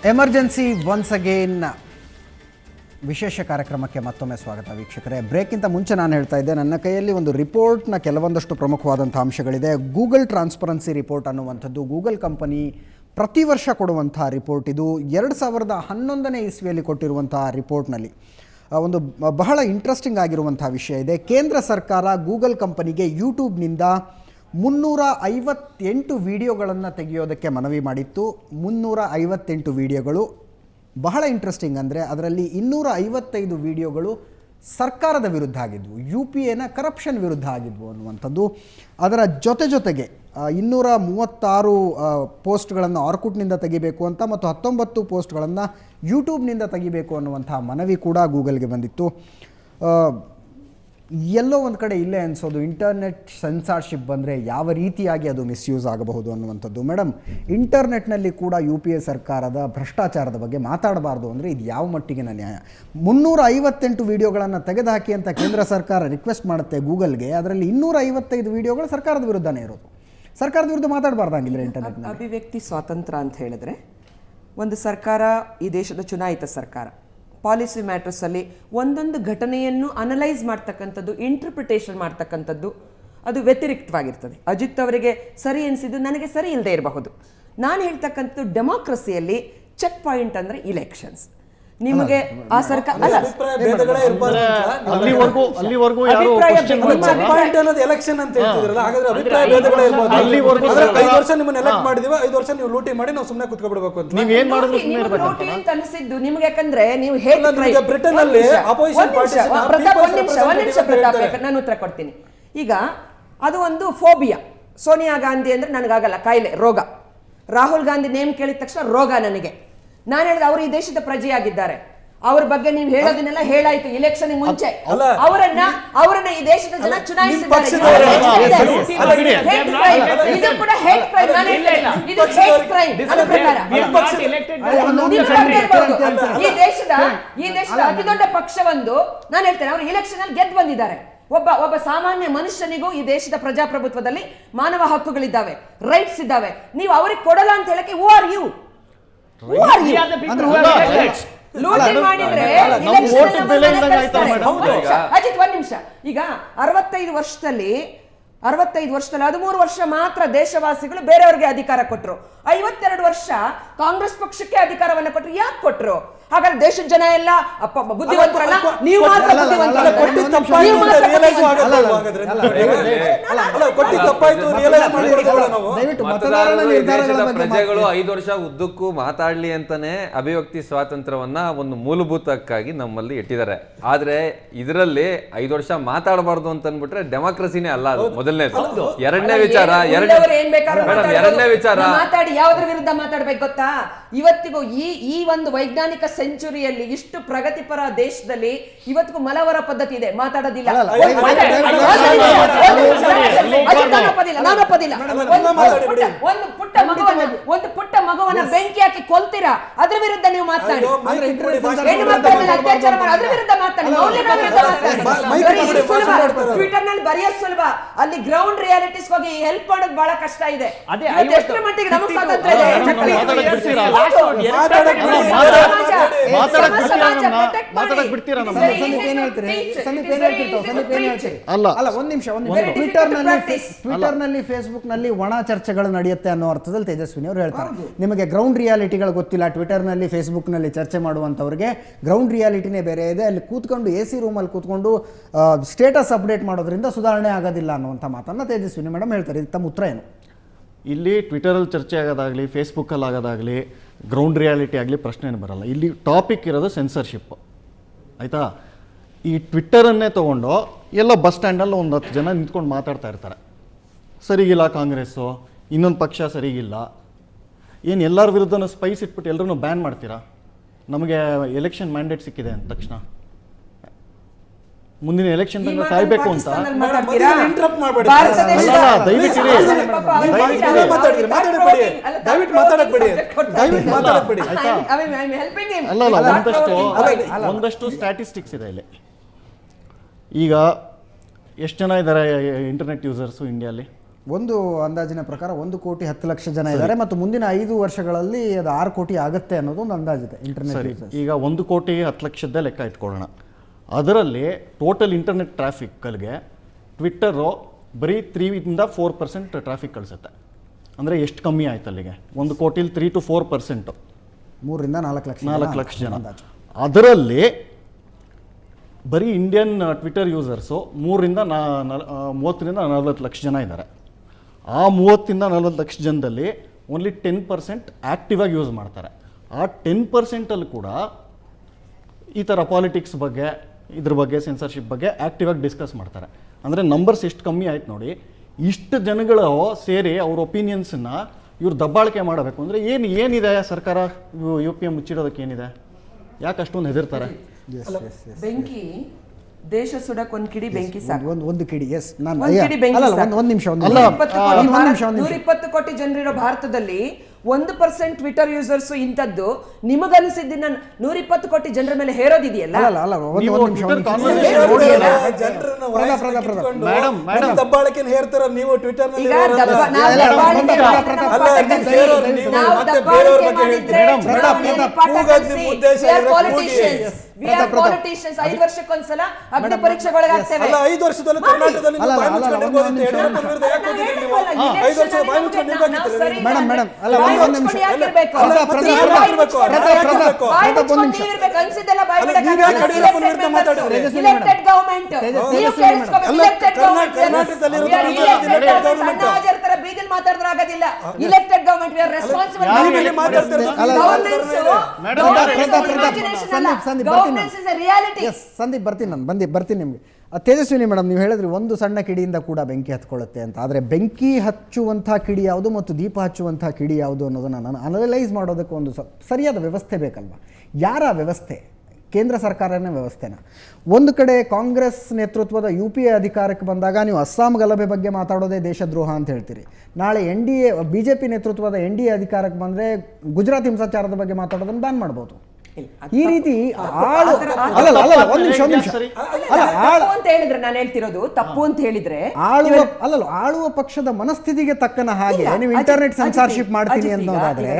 Emergency once again ವಿಶೇಷ ಕಾರ್ಯಕ್ರಮಕ್ಕೆ ಮತ್ತೊಮ್ಮೆ ಸ್ವಾಗತ ವೀಕ್ಷಕರೇ. ಬ್ರೇಕ್ಗಿಂತ ಮುಂಚೆ ನಾನು ಹೇಳ್ತಾ ಇದ್ದೆ, ನನ್ನ ಕೈಯಲ್ಲಿ ಒಂದು ರಿಪೋರ್ಟ್ನ ಕೆಲವೊಂದಷ್ಟು ಪ್ರಮುಖವಾದಂಥ ಅಂಶಗಳಿದೆ. ಗೂಗಲ್ ಟ್ರಾನ್ಸ್ಪರೆನ್ಸಿ ರಿಪೋರ್ಟ್ ಅನ್ನುವಂಥದ್ದು ಗೂಗಲ್ ಕಂಪನಿ ಪ್ರತಿ ವರ್ಷ ಕೊಡುವಂಥ ರಿಪೋರ್ಟ್. ಇದು 2011ನೇ ಇಸ್ವಿಯಲ್ಲಿ ಕೊಟ್ಟಿರುವಂಥ ರಿಪೋರ್ಟ್ನಲ್ಲಿ ಒಂದು ಬಹಳ ಇಂಟ್ರೆಸ್ಟಿಂಗ್ ಆಗಿರುವಂಥ ವಿಷಯ ಇದೆ. ಕೇಂದ್ರ ಸರ್ಕಾರ ಗೂಗಲ್ ಕಂಪನಿಗೆ ಯೂಟ್ಯೂಬ್ನಿಂದ 358 ವಿಡಿಯೋಗಳನ್ನು ತೆಗೆಯೋದಕ್ಕೆ ಮನವಿ ಮಾಡಿತ್ತು. 358 ವಿಡಿಯೋಗಳು. ಬಹಳ ಇಂಟ್ರೆಸ್ಟಿಂಗ್ ಅಂದರೆ ಅದರಲ್ಲಿ 255 ವಿಡಿಯೋಗಳು ಸರ್ಕಾರದ ವಿರುದ್ಧ ಆಗಿದ್ವು, UPAನ ಕರಪ್ಷನ್ ವಿರುದ್ಧ ಆಗಿದ್ವು ಅನ್ನುವಂಥದ್ದು. ಅದರ ಜೊತೆಗೆ 236 ಪೋಸ್ಟ್ಗಳನ್ನು ಆರ್ಕುಟ್ನಿಂದ ತೆಗಿಬೇಕು ಅಂತ ಮತ್ತು 19 ಪೋಸ್ಟ್ಗಳನ್ನು ಯೂಟ್ಯೂಬ್ನಿಂದ ತೆಗಿಬೇಕು ಅನ್ನುವಂಥ ಮನವಿ ಕೂಡ ಗೂಗಲ್ಗೆ ಬಂದಿತ್ತು. ಎಲ್ಲೋ ಒಂದು ಕಡೆ ಇಲ್ಲೇ ಅನಿಸೋದು, ಇಂಟರ್ನೆಟ್ ಸೆನ್ಸಾರ್ಶಿಪ್ ಬಂದರೆ ಯಾವ ರೀತಿಯಾಗಿ ಅದು ಮಿಸ್ಯೂಸ್ ಆಗಬಹುದು ಅನ್ನುವಂಥದ್ದು. ಮೇಡಮ್, ಇಂಟರ್ನೆಟ್ನಲ್ಲಿ ಕೂಡ UPA ಸರ್ಕಾರದ ಭ್ರಷ್ಟಾಚಾರದ ಬಗ್ಗೆ ಮಾತಾಡಬಾರ್ದು ಅಂದರೆ ಇದು ಯಾವ ಮಟ್ಟಿಗಿನ ನ್ಯಾಯ? 358 ವಿಡಿಯೋಗಳನ್ನು ತೆಗೆದುಹಾಕಿ ಅಂತ ಕೇಂದ್ರ ಸರ್ಕಾರ ರಿಕ್ವೆಸ್ಟ್ ಮಾಡುತ್ತೆ ಗೂಗಲ್ಗೆ. ಅದರಲ್ಲಿ 255 ವಿಡಿಯೋಗಳು ಸರ್ಕಾರದ ವಿರುದ್ಧನೇ ಇರೋದು. ಸರ್ಕಾರದ ವಿರುದ್ಧ ಮಾತಾಡಬಾರ್ದಾಗಿದ್ರೆ ಇಂಟರ್ನೆಟ್ ಅಭಿವ್ಯಕ್ತಿ ಸ್ವಾತಂತ್ರ್ಯ ಅಂತ ಹೇಳಿದ್ರೆ, ಒಂದು ಸರ್ಕಾರ, ಈ ದೇಶದ ಚುನಾಯಿತ ಸರ್ಕಾರ, ಪಾಲಿಸಿ ಮ್ಯಾಟರ್ಸಲ್ಲಿ ಒಂದೊಂದು ಘಟನೆಯನ್ನು ಅನಲೈಸ್ ಮಾಡ್ತಕ್ಕಂಥದ್ದು, ಇಂಟರ್ಪ್ರಿಟೇಷನ್ ಮಾಡ್ತಕ್ಕಂಥದ್ದು ಅದು ವ್ಯತಿರಿಕ್ತವಾಗಿರ್ತದೆ. ಅಜಿತ್ ಅವರಿಗೆ ಸರಿ ಎನಿಸಿದ್ದು ನನಗೆ ಸರಿ ಇಲ್ಲದೆ ಇರಬಹುದು. ನಾನು ಹೇಳ್ತಕ್ಕಂಥದ್ದು ಡೆಮೋಕ್ರಸಿಯಲ್ಲಿ ಚೆಕ್ ಪಾಯಿಂಟ್ ಅಂದರೆ ಇಲೆಕ್ಷನ್ಸ್. ನಿಮಗೆ ಆ ಸರ್ಕಾರ ಎಲೆಕ್ಷನ್ ಅಂತ ಹೇಳ್ತಿದ್ರಲ್ಲ, ಹಾಗಾದ್ರೆ ಅಭಿಪ್ರಾಯ ಭೇದಗಳೇ ಇರಬಹುದು. 5 ವರ್ಷ ನಿಮ್ಮನ್ನ ಎಲೆಕ್ಟ್ ಮಾಡಿದೀವಿ, 5 ವರ್ಷ ನೀವು ಲೂಟಿ ಮಾಡಿ ನಾವು ಸುಮ್ಮನೆ ಕುತ್ಕೊಬಿಡ್ಬೇಕು ಅಂತ ನೀವು ಏನ್ ಮಾಡಿದ್ರು ಅಂತ ಅನಿಸಿದ್ದು ನಿಮ್ಗೆ. ಯಾಕಂದ್ರೆ ನೀವು ಬ್ರಿಟನ್ ಅಲ್ಲಿ ಅಪೋಸಿಷನ್ ನಾನು ಉತ್ತರ ಕೊಡ್ತೀನಿ. ಈಗ ಅದು ಒಂದು ಫೋಬಿಯಾ. ಸೋನಿಯಾ ಗಾಂಧಿ ಅಂದ್ರೆ ನನಗಾಗಲ್ಲ, ಕಾಯಿಲೆ, ರೋಗ. ರಾಹುಲ್ ಗಾಂಧಿ ನೇಮ್ ಕೇಳಿದ ತಕ್ಷಣ ರೋಗ ನನಗೆ. ನಾನು ಹೇಳಿದ ಅವರು ಈ ದೇಶದ ಪ್ರಜೆಯಾಗಿದ್ದಾರೆ, ಅವ್ರ ಬಗ್ಗೆ ನೀವು ಹೇಳೋದನ್ನೆಲ್ಲ ಹೇಳಾಯ್ತು ಇಲೆಕ್ಷನ್ ಮುಂಚೆ. ಅವರನ್ನ ಈ ದೇಶದ ಜನ ಚುನಾಯಿಸಿದ್ದಾರೆ. ಇದು ಕೂಡ ಹೇಟ್ ಕ್ರೈಮ್. ಇದು ಹೇಟ್ ಕ್ರೈಮ್ ನನ್ನ ಪ್ರಕಾರ. ಈ ದೇಶದ ಅತಿ ದೊಡ್ಡ ಪಕ್ಷವೊಂದು, ನಾನು ಹೇಳ್ತೇನೆ, ಅವರು ಇಲೆಕ್ಷನ್ ಅಲ್ಲಿ ಗೆದ್ದು ಬಂದಿದ್ದಾರೆ. ಒಬ್ಬ ಸಾಮಾನ್ಯ ಮನುಷ್ಯನಿಗೂ ಈ ದೇಶದ ಪ್ರಜಾಪ್ರಭುತ್ವದಲ್ಲಿ ಮಾನವ ಹಕ್ಕುಗಳಿದ್ದಾವೆ, ರೈಟ್ಸ್ ಇದ್ದಾವೆ. ನೀವು ಅವ್ರಿಗೆ ಕೊಡಲ್ಲ ಅಂತ ಹೇಳಕ್ಕೆ ಹೂ ಆರ್ ಯು? ಅಜಿತ್, ಒಂದ್ ನಿಮಿಷ. ಈಗ 65 ವರ್ಷದಲ್ಲಿ 13 ವರ್ಷ ಮಾತ್ರ ದೇಶವಾಸಿಗಳು ಬೇರೆಯವರಿಗೆ ಅಧಿಕಾರ ಕೊಟ್ಟರು. 52 ವರ್ಷ ಕಾಂಗ್ರೆಸ್ ಪಕ್ಷಕ್ಕೆ ಅಧಿಕಾರವನ್ನ ಕೊಟ್ಟರು. ಯಾಕೆ ಕೊಟ್ಟರು? ಹಾಗಾದ್ರೆ ದೇಶದ ಜನ ಎಲ್ಲ ಬುದ್ಧಿವಂತರಲ್ಲ, ನೀವು ಮಾತ್ರ ಬುದ್ಧಿವಂತರಲ್ಲ. ಪ್ರಜೆಗಳು 5 ವರ್ಷ ಉದ್ದಕ್ಕೂ ಮಾತಾಡ್ಲಿ ಅಂತಾನೆ ಅಭಿವ್ಯಕ್ತಿ ಸ್ವಾತಂತ್ರ್ಯವನ್ನ ಒಂದು ಮೂಲಭೂತಕ್ಕಾಗಿ ನಮ್ಮಲ್ಲಿ ಇಟ್ಟಿದ್ದಾರೆ. ಆದ್ರೆ ಇದರಲ್ಲಿ 5 ವರ್ಷ ಮಾತಾಡಬಾರ್ದು ಅಂತ ಅಂದ್ಬಿಟ್ರೆ ಡೆಮಾಕ್ರಸಿನೇ ಅಲ್ಲ ಅದು. ಮೊದಲನೇದು. ಎರಡನೇ ವಿಚಾರ ಮಾತಾಡಿ ಯಾವುದ್ರ ವಿರುದ್ಧ ಮಾತಾಡ್ಬೇಕು ಗೊತ್ತಾ? ಇವತ್ತಿಗೂ ಈ ಒಂದು ವೈಜ್ಞಾನಿಕ ಸೆಂಚುರಿಯಲ್ಲಿ, ಇಷ್ಟು ಪ್ರಗತಿಪರ ದೇಶದಲ್ಲಿ ಇವತ್ತಿಗೂ ಮಲವರ ಪದ್ಧತಿ ಇದೆ, ಮಾತಾಡೋದಿಲ್ಲ. ಒಂದು ಪುಟ್ಟ ಮಗುವನ್ನ ಬೆಂಕಿ ಹಾಕಿ ಕೊಲ್ತೀರಾ, ಅದ್ರ ವಿರುದ್ಧ ನೀವು ಮಾತಾಡಿ. ಅತ್ಯಾಚಾರ ಮಾಡಿ ಅದ್ರ ವಿರುದ್ಧ ಮಾತಾಡಿ. ಟ್ವಿಟರ್ ನಲ್ಲಿ ಬರೆಯೋದು ಸುಲಭ, ಅಲ್ಲಿ ಗ್ರೌಂಡ್ ರಿಯಾಲಿಟೀಸ್ ಹೋಗಿ ಹೆಲ್ಪ್ ಮಾಡೋದು ಬಹಳ ಕಷ್ಟ ಇದೆ. ಎಷ್ಟರ ಮಟ್ಟಿಗೆ ನಮಗೆ ಸ್ವಾತಂತ್ರ್ಯ ಇದೆ? ಟ್ವಿಟರ್ನಲ್ಲಿ ಫೇಸ್ಬುಕ್ನಲ್ಲಿ ಒಣ ಚರ್ಚೆಗಳು ನಡೆಯುತ್ತೆ ಅನ್ನೋ ಅರ್ಥದಲ್ಲಿ ತೇಜಸ್ವಿನಿ ಅವರು ಹೇಳ್ತಾರೆ. ನಿಮಗೆ ಗ್ರೌಂಡ್ ರಿಯಾಲಿಟಿಗಳು ಗೊತ್ತಿಲ್ಲ. ಟ್ವಿಟರ್ನಲ್ಲಿ ಫೇಸ್ಬುಕ್ನಲ್ಲಿ ಚರ್ಚೆ ಮಾಡುವಂಥವ್ರಿಗೆ ಗ್ರೌಂಡ್ ರಿಯಾಲಿಟಿನೇ ಬೇರೆ ಇದೆ. ಅಲ್ಲಿ ಕೂತ್ಕೊಂಡು AC ರೂಮಲ್ಲಿ ಕೂತ್ಕೊಂಡು ಸ್ಟೇಟಸ್ ಅಪ್ಡೇಟ್ ಮಾಡೋದ್ರಿಂದ ಸುಧಾರಣೆ ಆಗೋದಿಲ್ಲ ಅನ್ನುವಂಥ ಮಾತನ್ನು ತೇಜಸ್ವಿನಿ ಮೇಡಮ್ ಹೇಳ್ತಾರೆ. ಇದು ತಮ್ಮ ಉತ್ತರ ಏನು? ಇಲ್ಲಿ ಟ್ವಿಟರಲ್ಲಿ ಚರ್ಚೆ ಆಗೋದಾಗಲಿ, ಫೇಸ್ಬುಕ್ಕಲ್ಲಿ ಆಗೋದಾಗಲಿ, ಗ್ರೌಂಡ್ ರಿಯಾಲಿಟಿ ಆಗಲಿ ಪ್ರಶ್ನೆ ಏನು ಬರಲ್ಲ. ಇಲ್ಲಿ ಟಾಪಿಕ್ ಇರೋದು ಸೆನ್ಸರ್ಶಿಪ್, ಆಯಿತಾ? ಈ ಟ್ವಿಟ್ಟರನ್ನೇ ತೊಗೊಂಡು ಎಲ್ಲ ಬಸ್ ಸ್ಟ್ಯಾಂಡಲ್ಲಿ ಒಂದು 10 ಜನ ನಿಂತ್ಕೊಂಡು ಮಾತಾಡ್ತಾ ಇರ್ತಾರೆ. ಸರಿಗಿಲ್ಲ ಕಾಂಗ್ರೆಸ್ಸು, ಇನ್ನೊಂದು ಪಕ್ಷ ಸರಿಗಿಲ್ಲ. ಏನು ಎಲ್ಲರ ವಿರುದ್ಧನೂ ಸ್ಪೈಸ್ ಇಟ್ಬಿಟ್ಟು ಎಲ್ಲರೂ ಬ್ಯಾನ್ ಮಾಡ್ತೀರಾ? ನಮಗೆ ಎಲೆಕ್ಷನ್ ಮ್ಯಾಂಡೇಟ್ ಸಿಕ್ಕಿದೆ ಅಂದ ತಕ್ಷಣ ಮುಂದಿನ ಎಲೆಕ್ಷನ್ ಈ ತನಕ ಮಾತನ್ನ ಕಾಯ್ಬೇಕು ಅಂತ. ಪಾಕಿಸ್ತಾನದಲ್ಲಿ ಮಾತಾಡ್ತೀರಾ? ಇಂಟರಪ್ಟ್ ಮಾಡಬೇಡಿ. ಭಾರತ ದೇಶದ- ಅಲ್ಲ, ದಯವಿಟ್ಟು ಇರಿ. ಪಾಪ ಅವ್ರು ದಯವಿಟ್ಟು ಮಾತಾಡ್ತಾರೆ. ಮಾತಾಡ್ಬೇಡಿ. ಅಲ್ಲ, ದಯವಿಟ್ಟು thought ಮಾತಾಡಬೇಡಿ. provoking subject ಕೊಡ್ತಾರೆ. ದಯವಿಟ್ಟು ಮಾತಾಡಬೇಡಿ. ಆಯ್ತಾ? I'm helping him. ಅಲ್ಲ Thought provoking. ಒಂದಷ್ಟು ಸ್ಟ್ಯಾಟಿಸ್ಟಿಕ್ಸ್ ಇದೆ ಇಲ್ಲಿ. ಈಗ ಎಷ್ಟು ಜನ ಇದ್ದಾರೆ ಇಂಟರ್ನೆಟ್ ಯೂಸರ್ಸು ಇಂಡಿಯಾಲಿ? ಒಂದು ಅಂದಾಜಿನ ಪ್ರಕಾರ 1,10,00,000 ಜನ ಇದ್ದಾರೆ ಮತ್ತು ಮುಂದಿನ 5 ವರ್ಷಗಳಲ್ಲಿ ಅದು 6 ಕೋಟಿ ಆಗುತ್ತೆ ಅನ್ನೋದು ಒಂದು ಅಂದಾಜಿದೆ ಇಂಟರ್ನೆಟ್ ಸರಿ, ಯೂಸರ್ಸ್. ಈಗ 1,10,00,000 ಲೆಕ್ಕ ಇಟ್ಕೊಳ್ಳೋಣ. ಅದರಲ್ಲಿ ಟೋಟಲ್ ಇಂಟರ್ನೆಟ್ ಟ್ರಾಫಿಕ್ಗೆ ಟ್ವಿಟ್ಟರು ಬರೀ 3-4% ಟ್ರಾಫಿಕ್ ಕಳಿಸುತ್ತೆ. ಅಂದರೆ ಎಷ್ಟು ಕಮ್ಮಿ ಆಯ್ತು ಅಲ್ಲಿಗೆ? 1,000,000 3 to 4%, 3 ರಿಂದ 4 ಲಕ್ಷ 4 ಲಕ್ಷ ಜನ. ಅಂದಾಜು. ಅದರಲ್ಲಿ ಬರೀ ಇಂಡಿಯನ್ ಟ್ವಿಟರ್ ಯೂಸರ್ಸು 30 ರಿಂದ 40 ಲಕ್ಷ ಜನ ಇದ್ದಾರೆ. ಆ 30 ರಿಂದ 40 ಲಕ್ಷ ಜನದಲ್ಲಿ ಓನ್ಲಿ 10% ಆ್ಯಕ್ಟಿವ್ ಆಗಿ ಯೂಸ್ ಮಾಡ್ತಾರೆ. ಆ 10%ಅಲ್ಲಿ ಕೂಡ ಈ ಥರ ಪಾಲಿಟಿಕ್ಸ್ ಬಗ್ಗೆ, ಇದ್ರ ಬಗ್ಗೆ, ಸೆನ್ಸರ್ಶಿಪ್ ಬಗ್ಗೆ ಆ್ಯಕ್ಟಿವ್ ಆಗಿ ಡಿಸ್ಕಸ್ ಮಾಡ್ತಾರೆ. ಅಂದರೆ ನಂಬರ್ಸ್ ಎಷ್ಟು ಕಮ್ಮಿ ಆಯ್ತು ನೋಡಿ. ಇಷ್ಟು ಜನಗಳು ಸೇರಿ ಅವ್ರ ಒಪಿನಿಯನ್ಸನ್ನು ಇವ್ರು ದಬ್ಬಾಳಿಕೆ ಮಾಡಬೇಕು ಅಂದರೆ ಏನಿದೆ ಸರ್ಕಾರ UPM ಮುಚ್ಚಿಡೋದಕ್ಕೆ ಏನಿದೆ? ಯಾಕೆ ಅಷ್ಟೊಂದು ಹೆದರ್ತಾರೆ? ಬೆಂಕಿ ದೇಶ ಸುಡಕ್ ಒಂದ್ ಕಿಡಿ ಬೆಂಕಿ ಸಾಕು. ಒಂದು ಕಿಡಿ. ಎಸ್, ನಾನು ಒಂದ್ ಕಿಡಿ ಬೆಂಕಿ ಅಲ್ಲ, ಸಾಕು. ಒಂದು ನಿಮಿಷ 120 ಕೋಟಿ ಜನರಿರೋ ಭಾರತದಲ್ಲಿ 1% ಟ್ವಿಟರ್ ಯೂಸರ್ಸ್ ಇಂಥದ್ದು ನಿಮಗನ್ಸಿದ್ದನ್ನ 120 ಕೋಟಿ ಜನರ ಮೇಲೆ ಹೇರೋದಿದೆಯಲ್ಲ. ನೀವು Twitter ಜನರನ್ನ ಮೇಡಮ್, ಮೇಡಮ್. ದಬ್ಬಾಳಿಕೆನ ಹೇರ್ತಾರ ನೀವು ಟ್ವಿಟರ್ ನಲ್ಲಿ. ಈಗ ಪಾಲಿಟಿಷಿಯನ್ಸ್ 5 ವರ್ಷಕ್ಕೊಂದ್ಸಲ ಅಗ್ನಿ ಪರೀಕ್ಷೆಗೊಳಗಾಗ್ತೇವೆ. ಅಲ್ಲ, 5 ವರ್ಷದಲ್ಲಿ ಕರ್ನಾಟಕದಲ್ಲಿ ನೀವು ಬಾಯಿ ಮುಚ್ಕೊಂಡಿರ್ಬೋದು ಅಂತ ಯಡಿಯೂರಪ್ಪ ವಿರುದ್ಧ ಯಾಕೆ ಹೋಗಿದ್ರಿ ನೀವು? 5 ವರ್ಷ ಬಾಯಿ ಮುಚ್ಕೊಂಡಿರ್ಬೇಕಿತ್ತು. ಮೇಡಮ್, ಅಲ್ಲ, ಒಂದು ನಿಮಿಷ. ಸಂದೀಪ್, ಬರ್ತೀನಿ ನಿಮಗೆ. ತೇಜಸ್ವಿನಿ ಮೇಡಮ್, ನೀವು ಹೇಳಿದ್ರಿ ಒಂದು ಸಣ್ಣ ಕಿಡಿಯಿಂದ ಕೂಡ ಬೆಂಕಿ ಹತ್ಕೊಳ್ಳುತ್ತೆ ಅಂತ. ಆದರೆ ಬೆಂಕಿ ಹಚ್ಚುವಂಥ ಕಿಡಿ ಯಾವುದು ಮತ್ತು ದೀಪ ಹಚ್ಚುವಂಥ ಕಿಡಿ ಯಾವುದು ಅನ್ನೋದನ್ನು ನಾನು ಅನಲೈಸ್ ಮಾಡೋದಕ್ಕೆ ಒಂದು ಸರಿಯಾದ ವ್ಯವಸ್ಥೆ ಬೇಕಲ್ವಾ? ಯಾರ ವ್ಯವಸ್ಥೆ? ಕೇಂದ್ರ ಸರ್ಕಾರನೇ ವ್ಯವಸ್ಥೆನ? ಒಂದು ಕಡೆ ಕಾಂಗ್ರೆಸ್ ನೇತೃತ್ವದ UPA ಅಧಿಕಾರಕ್ಕೆ ಬಂದಾಗ ನೀವು ಅಸ್ಸಾಂ ಗಲಭೆ ಬಗ್ಗೆ ಮಾತಾಡೋದೇ ದೇಶದ್ರೋಹ ಅಂತ ಹೇಳ್ತೀರಿ. ನಾಳೆ BJP ನೇತೃತ್ವದ NDA ಅಧಿಕಾರಕ್ಕೆ ಬಂದರೆ ಗುಜರಾತ್ ಹಿಂಸಾಚಾರದ ಬಗ್ಗೆ ಮಾತಾಡೋದನ್ನು ಬ್ಯಾನ್ ಮಾಡ್ಬೋದು. ಈ ರೀತಿ ಅಂತ ಹೇಳಿದ್ರೆ ನಾನು ಹೇಳ್ತಿರೋದು ತಪ್ಪು ಅಂತ ಹೇಳಿದ್ರೆ ಆಳುವ ಪಕ್ಷದ ಮನಸ್ಥಿತಿಗೆ ತಕ್ಕನ ಹಾಗೆ ನೀವು ಇಂಟರ್ನೆಟ್ ಸೆನ್ಸಾರ್ಶಿಪ್ ಮಾಡ್ತೀನಿ ಅನ್ನೋದಾದ್ರೆ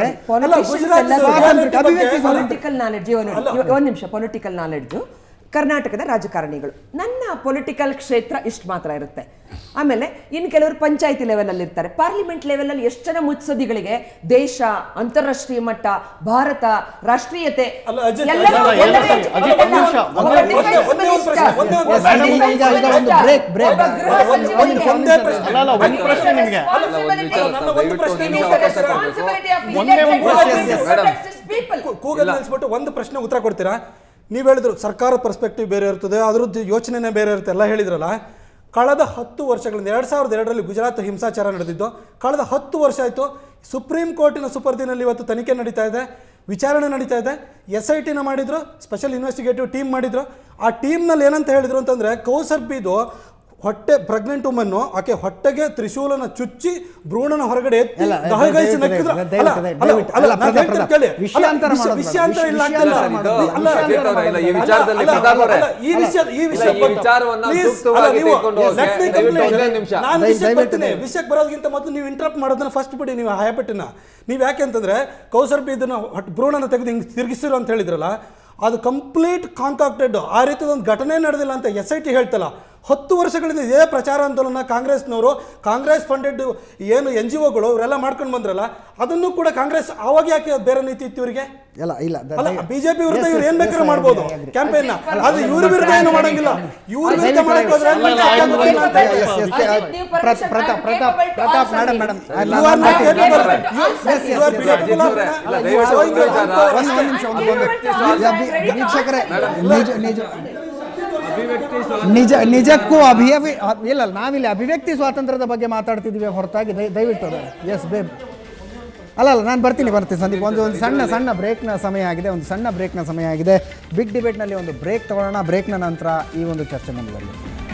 ಪೊಲಿಟಿಕಲ್ ನಾಲೆಡ್ಜ್, ಒಂದು ನಿಮಿಷ, ಪೊಲಿಟಿಕಲ್ ನಾಲೆಡ್ಜು ಕರ್ನಾಟಕದ ರಾಜಕಾರಣಿಗಳು. ನನ್ನ ಪೊಲಿಟಿಕಲ್ ಕ್ಷೇತ್ರ ಇಷ್ಟು ಮಾತ್ರ ಇರುತ್ತೆ. ಆಮೇಲೆ ಇನ್ನು ಕೆಲವರು ಪಂಚಾಯತಿ ಲೆವೆಲಲ್ಲಿ ಇರ್ತಾರೆ, ಪಾರ್ಲಿಮೆಂಟ್ ಲೆವೆಲಲ್ಲಿ ಎಷ್ಟು ಜನ ಮುತ್ಸದಿಗಳಿಗೆ ದೇಶ, ಅಂತಾರಾಷ್ಟ್ರೀಯ ಮಟ್ಟ, ಭಾರತ, ರಾಷ್ಟ್ರೀಯತೆ ಒಂದು ಪ್ರಶ್ನೆ ಉತ್ತರ ಕೊಡ್ತೀರಾ? ನೀವು ಹೇಳಿದ್ರು ಸರ್ಕಾರ ಪರ್ಸ್ಪೆಕ್ಟಿವ್ ಬೇರೆ ಇರ್ತದೆ, ಅದ್ರದ್ದು ಯೋಚನೆನೇ ಬೇರೆ ಇರುತ್ತೆ ಎಲ್ಲ ಹೇಳಿದ್ರಲ್ಲ. ಕಳೆದ 10 ವರ್ಷಗಳಿಂದ 2002ರಲ್ಲಿ ಗುಜರಾತ್ ಹಿಂಸಾಚಾರ ನಡೆದಿದ್ದು, ಕಳೆದ 10 ವರ್ಷ ಆಯಿತು. ಸುಪ್ರೀಂ ಕೋರ್ಟಿನ ಸುಪರ್ದಿನಲ್ಲಿ ಇವತ್ತು ತನಿಖೆ ನಡೀತಾ ಇದೆ, ವಿಚಾರಣೆ ನಡೀತಾ ಇದೆ. SITನ ಮಾಡಿದ್ರು, ಸ್ಪೆಷಲ್ ಇನ್ವೆಸ್ಟಿಗೇಟಿವ್ ಟೀಮ್ ಮಾಡಿದ್ರು. ಆ ಟೀಮ್ನಲ್ಲಿ ಏನಂತ ಹೇಳಿದ್ರು ಅಂತಂದರೆ, ಕೌಸರ್ಬಿದು ಹೊಟ್ಟೆ ಪ್ರೆಗ್ನೆಂಟ್ ವುಮನ್ನು ಆಕೆ ಹೊಟ್ಟೆಗೆ ತ್ರಿಶೂಲನ ಚುಚ್ಚಿ ಭ್ರೂಣನ ಹೊರಗಡೆ ಎತ್ತಿ ದಹಗೈಸಿ ನಕ್ಕಿದ್ರು. ವಿಷಯಕ್ಕೆ ಬರೋದಕ್ಕಿಂತ ಮೊದಲು ನೀವು ಇಂಟರಪ್ಟ್ ಮಾಡೋದನ್ನ ಫಸ್ಟ್ ಬಿಡಿ. ನೀವು ಹಯಪಟ್ಟಿನ ನೀವು ಯಾಕೆ ಅಂತಂದ್ರೆ ಕೌಸರ್ಬಿ ಇದನ್ನ ಭ್ರೂಣನ ತೆಗೆದು ಹಿಂಗೆ ತಿರುಗಿಸಿರು ಅಂತ ಹೇಳಿದ್ರಲ್ಲ, ಅದು ಕಂಪ್ಲೀಟ್ ಕಾಂಕಾಕ್ಟೆಡ್. ಆ ರೀತಿಯದೊಂದು ಘಟನೆ ನಡೆದಿಲ್ಲ ಅಂತ SIT ಹೇಳ್ತಲ್ಲ. 10 ವರ್ಷಗಳಿಂದ ಇದೇ ಪ್ರಚಾರ ಆಂದೋಲನ ಕಾಂಗ್ರೆಸ್ನವರು, ಕಾಂಗ್ರೆಸ್ ಫಂಡೆಡ್ ಏನು NGOಗಳು ಇವರೆಲ್ಲ ಮಾಡ್ಕೊಂಡು ಬಂದ್ರಲ್ಲ, ಅದನ್ನು ಕೂಡ ಕಾಂಗ್ರೆಸ್ ಆವಾಗ ಯಾಕೆ ಬೇರೆ ನೀತಿ ಇತ್ತು ಇವರಿಗೆ? ಅಲ್ಲ, BJP ವಿರುದ್ಧ ಇವ್ರು ಏನ್ ಬೇಕಾದ್ರೂ ಮಾಡ್ಬೋದು ಕ್ಯಾಂಪೇನ್, ಆದ್ರೆ ಇವ್ರ ವಿರುದ್ಧ ಏನು ಮಾಡಂಗಿಲ್ಲ. ಇವ್ರ ವಿರುದ್ಧ ಮಾಡಕ್ ಹೋದ್ರೆ ನಿಜಕ್ಕೂ ನಾವಿಲ್ಲಿ ಅಭಿವ್ಯಕ್ತಿ ಸ್ವಾತಂತ್ರ್ಯದ ಬಗ್ಗೆ ಮಾತಾಡ್ತಿದ್ವಿ ಹೊರತಾಗಿ ದಯವಿಟ್ಟು. ಎಸ್ ಬೇಬ್, ಅಲ್ಲ ನಾನು ಬರ್ತೀನಿ ಸಂದೀಪ್. ಒಂದು ಸಣ್ಣ ಬ್ರೇಕ್ನ ಸಮಯ ಆಗಿದೆ, ಒಂದು ಸಣ್ಣ ಬ್ರೇಕ್ನ ಸಮಯ ಆಗಿದೆ. ಬಿಗ್ ಡಿಬೇಟ್ನಲ್ಲಿ ಒಂದು ಬ್ರೇಕ್ ತಗೊಳ್ಳೋಣ. ಬ್ರೇಕ್ನ ನಂತರ ಈ ಒಂದು ಚರ್ಚೆ ಮುಂದುವರಿಯುತ್ತೆ.